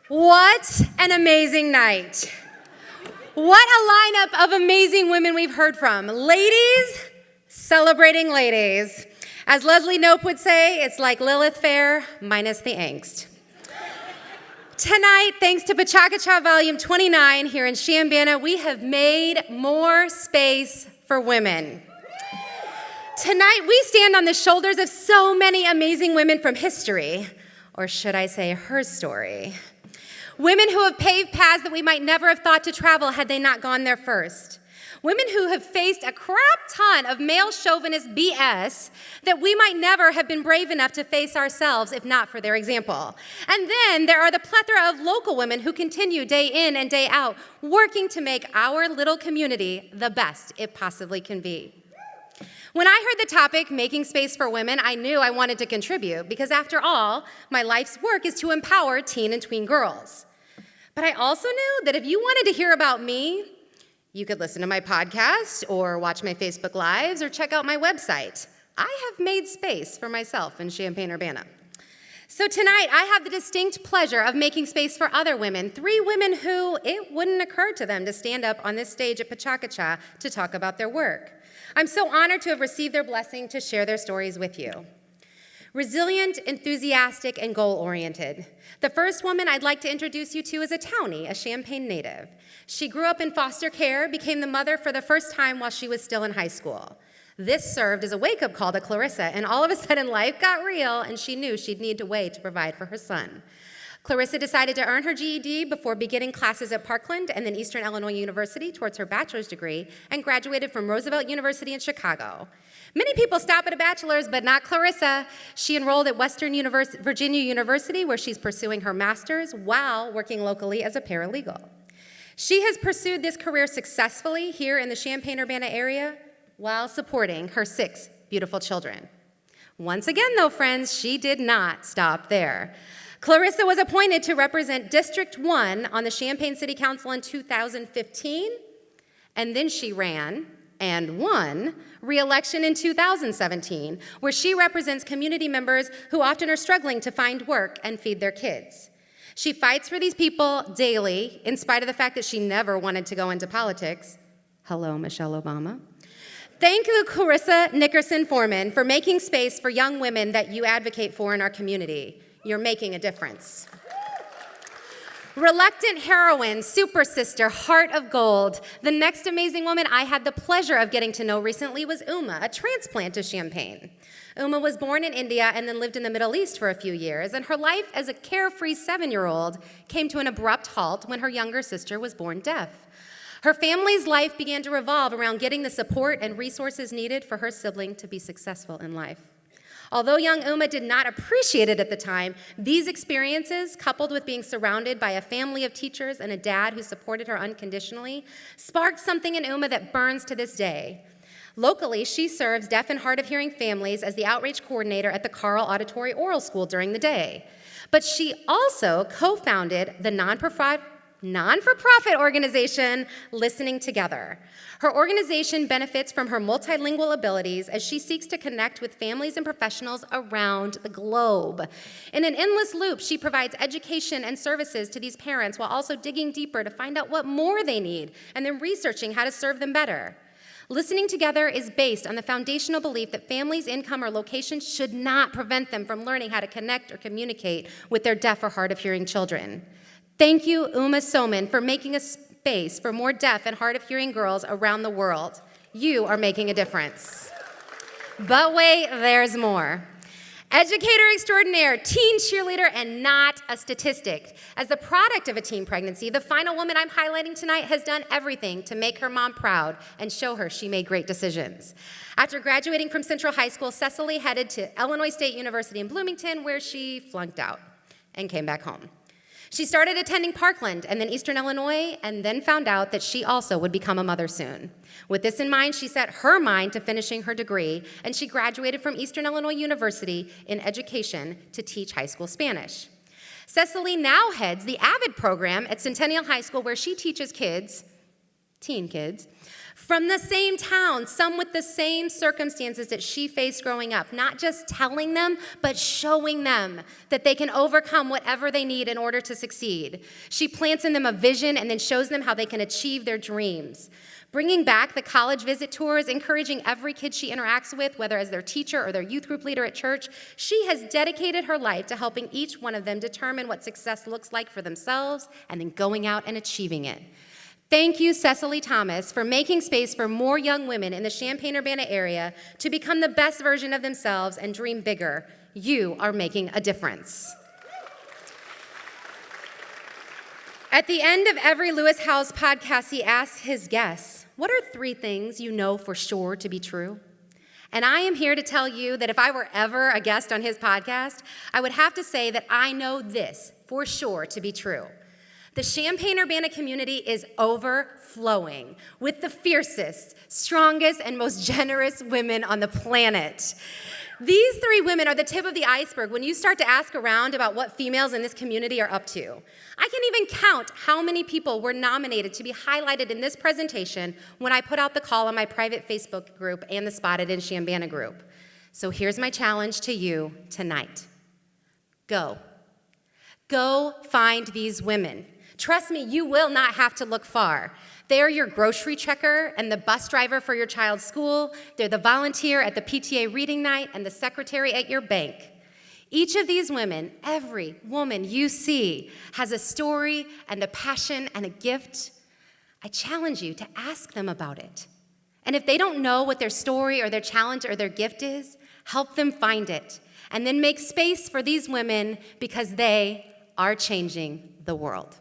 What an amazing night. What a lineup of amazing women we've heard from. Ladies celebrating ladies. As Leslie Knope would say, it's like Lilith Fair minus the angst. Tonight, thanks to Pachacacha Volume 29 here in Chambana, we have made more space for women. Tonight, we stand on the shoulders of so many amazing women from history, or should I say her story. Women who have paved paths that we might never have thought to travel had they not gone there first. Women who have faced a crap ton of male chauvinist BS that we might never have been brave enough to face ourselves if not for their example. And then there are the plethora of local women who continue day in and day out working to make our little community the best it possibly can be. When I heard the topic, making space for women, I knew I wanted to contribute because after all, my life's work is to empower teen and tween girls. But I also knew that if you wanted to hear about me, you could listen to my podcast or watch my Facebook Lives or check out my website. I have made space for myself in Champaign-Urbana. So tonight, I have the distinct pleasure of making space for other women, 3 women who it wouldn't occur to them to stand up on this stage at Pachacacha to talk about their work. I'm so honored to have received their blessing to share their stories with you. Resilient, enthusiastic, and goal-oriented. The first woman I'd like to introduce you to is a townie, a Champaign native. She grew up in foster care, became the mother for the first time while she was still in high school. This served as a wake-up call to Clarissa, and all of a sudden life got real, and she knew she'd need a way to provide for her son. Clarissa decided to earn her GED before beginning classes at Parkland and then Eastern Illinois University towards her bachelor's degree and graduated from Roosevelt University in Chicago. Many people stop at a bachelor's, but not Clarissa. She enrolled at Western Virginia University where she's pursuing her master's while working locally as a paralegal. She has pursued this career successfully here in the Champaign-Urbana area while supporting her 6 beautiful children. Once again, though, friends, she did not stop there. Clarissa was appointed to represent District 1 on the Champaign City Council in 2015, and then she ran and won re-election in 2017, where she represents community members who often are struggling to find work and feed their kids. She fights for these people daily, in spite of the fact that she never wanted to go into politics. Hello, Michelle Obama. Thank you, Clarissa Nickerson Foreman, for making space for young women that you advocate for in our community. You're making a difference. Reluctant heroine, super sister, heart of gold. The next amazing woman I had the pleasure of getting to know recently was Uma, a transplant to Champaign. Uma was born in India and then lived in the Middle East for a few years, and her life as a carefree 7-year-old came to an abrupt halt when her younger sister was born deaf. Her family's life began to revolve around getting the support and resources needed for her sibling to be successful in life. Although young Uma did not appreciate it at the time, these experiences, coupled with being surrounded by a family of teachers and a dad who supported her unconditionally, sparked something in Uma that burns to this day. Locally, she serves deaf and hard of hearing families as the outreach coordinator at the Carl Auditory Oral School during the day. But she also co-founded the non-for-profit organization Listening Together. Her organization benefits from her multilingual abilities as she seeks to connect with families and professionals around the globe. In an endless loop, she provides education and services to these parents while also digging deeper to find out what more they need and then researching how to serve them better. Listening Together is based on the foundational belief that families' income or location should not prevent them from learning how to connect or communicate with their deaf or hard of hearing children. Thank you, Uma Soman, for making a space for more deaf and hard of hearing girls around the world. You are making a difference. But wait, there's more. Educator extraordinaire, teen cheerleader, and not a statistic. As the product of a teen pregnancy, the final woman I'm highlighting tonight has done everything to make her mom proud and show her she made great decisions. After graduating from Central High School, Cecily headed to Illinois State University in Bloomington, where she flunked out and came back home. She started attending Parkland and then Eastern Illinois, and then found out that she also would become a mother soon. With this in mind, she set her mind to finishing her degree, and she graduated from Eastern Illinois University in education to teach high school Spanish. Cecily now heads the AVID program at Centennial High School, where she teaches kids, teen kids, From the same town, some with the same circumstances that she faced growing up, not just telling them, but showing them that they can overcome whatever they need in order to succeed. She plants in them a vision and then shows them how they can achieve their dreams. Bringing back the college visit tours, encouraging every kid she interacts with, whether as their teacher or their youth group leader at church, she has dedicated her life to helping each one of them determine what success looks like for themselves and then going out and achieving it. Thank you, Cecily Thomas, for making space for more young women in the Champaign-Urbana area to become the best version of themselves and dream bigger. You are making a difference. At the end of every Lewis Howes podcast, he asks his guests, what are 3 things you know for sure to be true? And I am here to tell you that if I were ever a guest on his podcast, I would have to say that I know this for sure to be true. The Champaign-Urbana community is overflowing with the fiercest, strongest, and most generous women on the planet. These 3 women are the tip of the iceberg when you start to ask around about what females in this community are up to. I can even count how many people were nominated to be highlighted in this presentation when I put out the call on my private Facebook group and the Spotted in Chambana group. So here's my challenge to you tonight. Go. Go find these women. Trust me, you will not have to look far. They are your grocery checker and the bus driver for your child's school. They're the volunteer at the PTA reading night and the secretary at your bank. Each of these women, every woman you see, has a story and a passion and a gift. I challenge you to ask them about it. And if they don't know what their story or their challenge or their gift is, help them find it. And then make space for these women because they are changing the world.